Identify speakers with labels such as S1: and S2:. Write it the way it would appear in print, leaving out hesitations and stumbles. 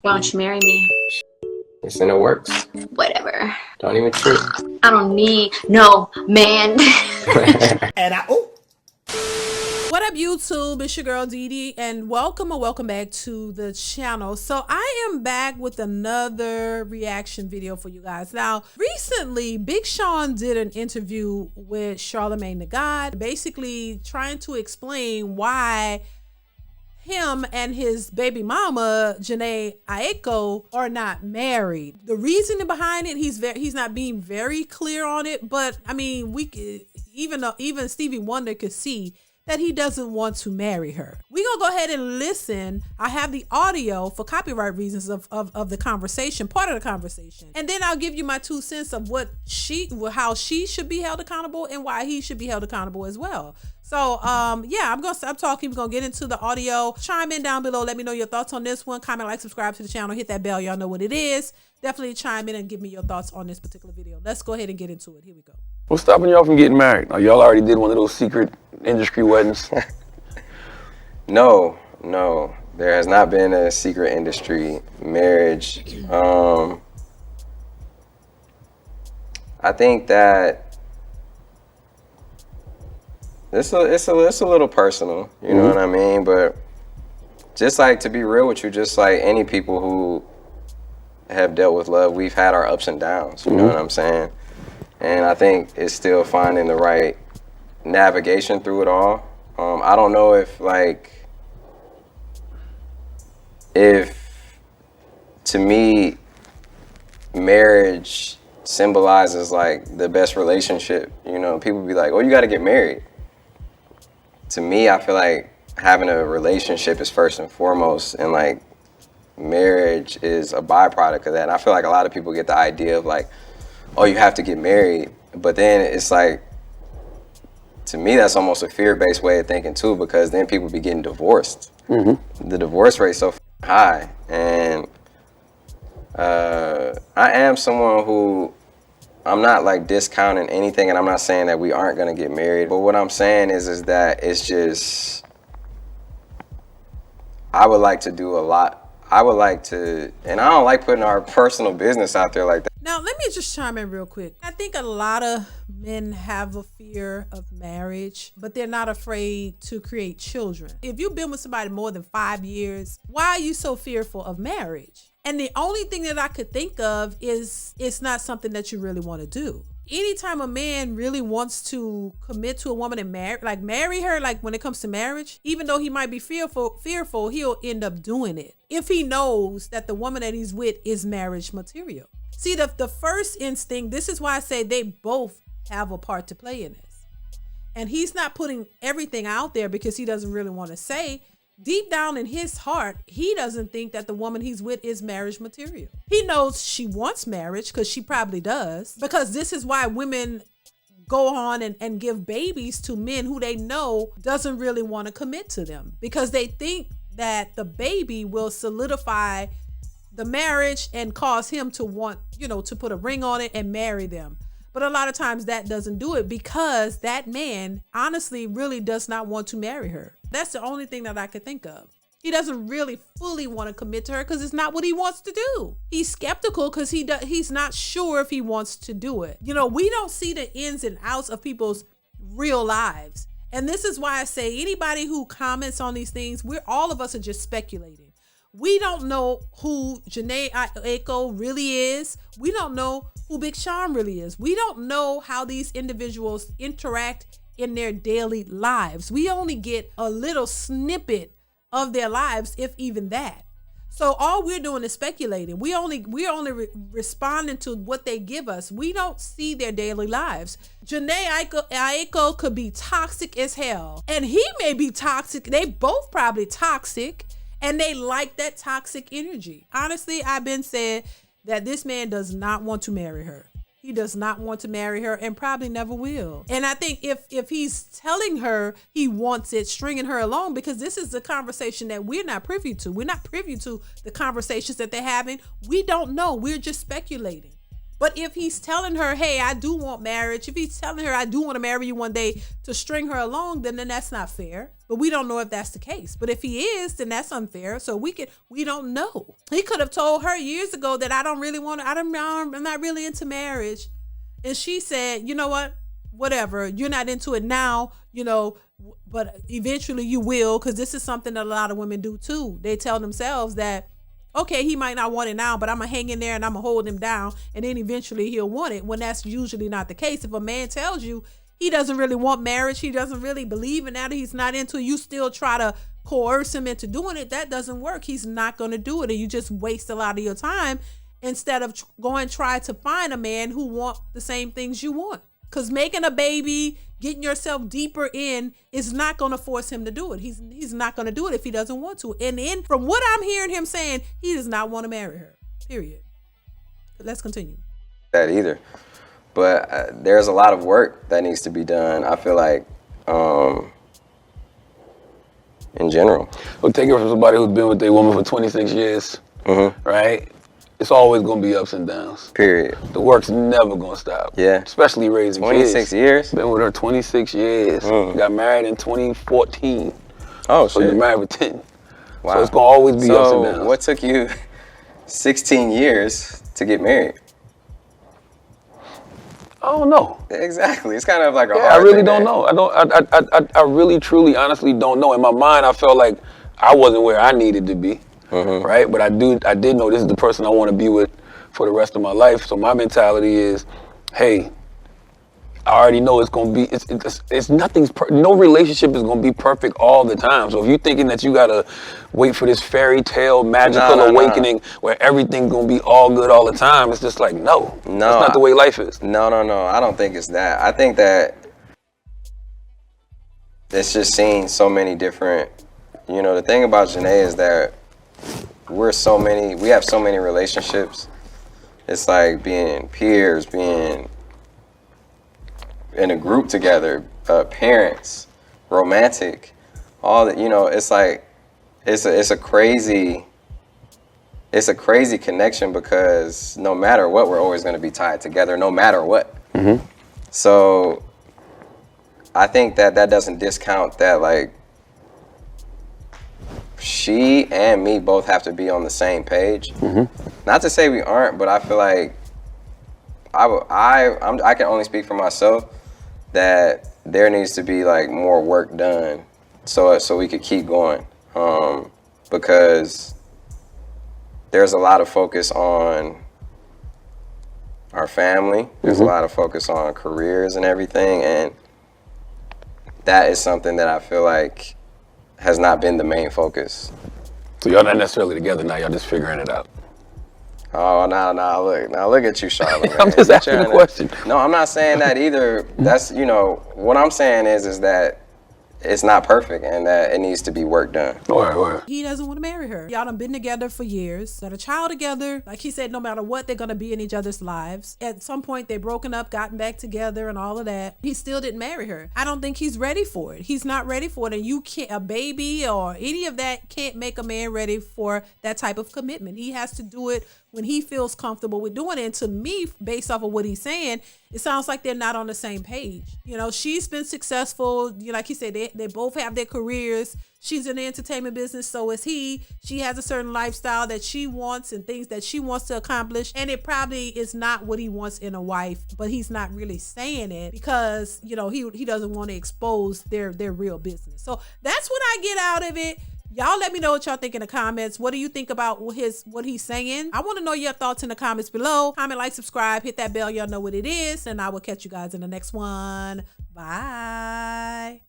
S1: Why don't you marry me?
S2: It's in the works.
S1: Whatever.
S2: Don't even trip.
S1: I don't need no man.
S3: What up, YouTube? It's your girl DeeDee, and welcome back to the channel. So I am back with another reaction video for you guys. Now, recently, Big Sean did an interview with Charlamagne the God, basically trying to explain why him and his baby mama Jhene Aiko are not married. The reasoning behind it, he's not being very clear on it, but I mean, we could, even Stevie Wonder could see that he doesn't want to marry her. We're gonna go ahead and listen. I have the audio for copyright reasons of the conversation, part of the conversation. And then I'll give you my 2 cents of how she should be held accountable and why he should be held accountable as well. So yeah, I'm gonna stop talking. We're gonna get into the audio. Chime in down below. Let me know your thoughts on this one. Comment, like, subscribe to the channel. Hit that bell. Y'all know what it is. Definitely chime in and give me your thoughts on this particular video. Let's go ahead and get into it. Here we go.
S4: What's stopping y'all from getting married? Oh, y'all already did one of those secret industry weddings.
S2: No, there has not been a secret industry marriage. I think that it's a little personal, you know what I mean? But just like, to be real with you, just like any people who have dealt with love, we've had our ups and downs, you know what I'm saying? And I think it's still finding the right navigation through it all. I don't know if to me, marriage symbolizes like the best relationship. You know, people be like, oh, you got to get married. To me, I feel like having a relationship is first and foremost, and like marriage is a byproduct of that. And I feel like a lot of people get the idea of like, oh, you have to get married. But then it's like, to me, that's almost a fear-based way of thinking too, because then people be getting divorced. The divorce rate's so high. And I am someone who, I'm not like discounting anything, and I'm not saying that we aren't gonna get married. But what I'm saying is that it's just, I would like to do a lot. I would like to, and I don't like putting our personal business out there like that.
S3: Now, let me just chime in real quick. I think a lot of men have a fear of marriage, but they're not afraid to create children. If you've been with somebody more than 5 years, why are you so fearful of marriage? And the only thing that I could think of is it's not something that you really want to do. Anytime a man really wants to commit to a woman and marry her, like when it comes to marriage, even though he might be fearful, he'll end up doing it if he knows that the woman that he's with is marriage material. See, the first instinct, this is why I say they both have a part to play in this. And he's not putting everything out there because he doesn't really want to say. Deep down in his heart, he doesn't think that the woman he's with is marriage material. He knows she wants marriage, because she probably does, because this is why women go on and give babies to men who they know doesn't really want to commit to them, because they think that the baby will solidify the marriage and cause him to want, to put a ring on it and marry them. But a lot of times that doesn't do it, because that man honestly really does not want to marry her. That's the only thing that I could think of. He doesn't really fully want to commit to her because it's not what he wants to do. He's skeptical because he's not sure if he wants to do it. We don't see the ins and outs of people's real lives. And this is why I say anybody who comments on these things, all of us are just speculating. We don't know who Jhene Aiko really is. We don't know who Big Sean really is. We don't know how these individuals interact in their daily lives. We only get a little snippet of their lives, if even that. So all we're doing is speculating. We're only responding to what they give us. We don't see their daily lives. Jhene Aiko could be toxic as hell, and he may be toxic. They both probably toxic, and they like that toxic energy. Honestly, I've been said that this man does not want to marry her. He does not want to marry her, and probably never will. And I think if he's telling her he wants it, stringing her along, because this is a conversation that we're not privy to. We're not privy to the conversations that they're having. We don't know. We're just speculating. But if he's telling her, hey, I do want marriage, if he's telling her, I do want to marry you one day to string her along, then that's not fair. But we don't know if that's the case. But if he is, then that's unfair. So we don't know. He could have told her years ago that I'm not really into marriage. And she said, you know what? Whatever. You're not into it now, but eventually you will, because this is something that a lot of women do too. They tell themselves that, okay, he might not want it now, but I'm going to hang in there and I'm going to hold him down, and then eventually he'll want it, when that's usually not the case. If a man tells you he doesn't really want marriage, he doesn't really believe in that, he's not into it, you still try to coerce him into doing it, that doesn't work. He's not going to do it, and you just waste a lot of your time instead of going try to find a man who wants the same things you want. Because making a baby, getting yourself deeper in, is not going to force him to do it. He's not going to do it if he doesn't want to. And then from what I'm hearing him saying, he does not want to marry her. Period. But let's continue.
S2: That either. But there's a lot of work that needs to be done, I feel like, in general.
S4: Well, take it from somebody who's been with their woman for 26 years, right? It's always going to be ups and downs.
S2: Period.
S4: The work's never going to stop.
S2: Yeah.
S4: Especially raising
S2: 26
S4: kids.
S2: years?
S4: Been with her 26 years. Got married in 2014.
S2: Oh,
S4: so
S2: shit.
S4: you're married for 10.
S2: Wow.
S4: So it's going to always be ups and downs.
S2: So what took you 16 years to get married?
S4: I don't know.
S2: Exactly. It's kind of like a hard
S4: I really
S2: thing,
S4: don't know. I really, truly, honestly don't know. In my mind, I felt like I wasn't where I needed to be. Right, but I did know this is the person I want to be with for the rest of my life. So my mentality is, hey, I already know it's gonna be. No relationship is gonna be perfect all the time. So if you're thinking that you gotta wait for this fairy tale magical awakening where everything's gonna be all good all the time, it's just like no, that's not the way life is.
S2: No. I don't think it's that. I think that it's just seeing so many different. The thing about Jhene is that we have so many relationships. It's like being peers, being in a group together, parents, romantic, all that. It's like it's a crazy connection, because no matter what, we're always going to be tied together, no matter what. So I think that doesn't discount that, like, she and me both have to be on the same page. Not to say we aren't, but I feel like I can only speak for myself, that there needs to be like more work done so we could keep going, because there's a lot of focus on our family. There's a lot of focus on careers and everything, and that is something that I feel like has not been the main focus.
S4: So y'all not necessarily together now, y'all just figuring it out.
S2: Oh, now look at you, Charlotte.
S4: I'm just asking a question.
S2: No, I'm not saying that either. That's, what I'm saying is that it's not perfect and that it needs to be work done.
S4: Right.
S3: He doesn't want to marry her. Y'all done been together for years, got a child together. Like he said, no matter what, they're going to be in each other's lives. At some point, they broken up, gotten back together and all of that. He still didn't marry her. I don't think he's ready for it. He's not ready for it. And you can't, a baby or any of that can't make a man ready for that type of commitment. He has to do it when he feels comfortable with doing it. And to me, based off of what he's saying, it sounds like they're not on the same page. She's been successful. Like he said, they both have their careers. She's in the entertainment business, so is he. She has a certain lifestyle that she wants and things that she wants to accomplish. And it probably is not what he wants in a wife, but he's not really saying it because, he doesn't want to expose their real business. So that's what I get out of it. Y'all let me know what y'all think in the comments. What do you think about what he's saying? I want to know your thoughts in the comments below. Comment, like, subscribe, hit that bell. Y'all know what it is. And I will catch you guys in the next one. Bye.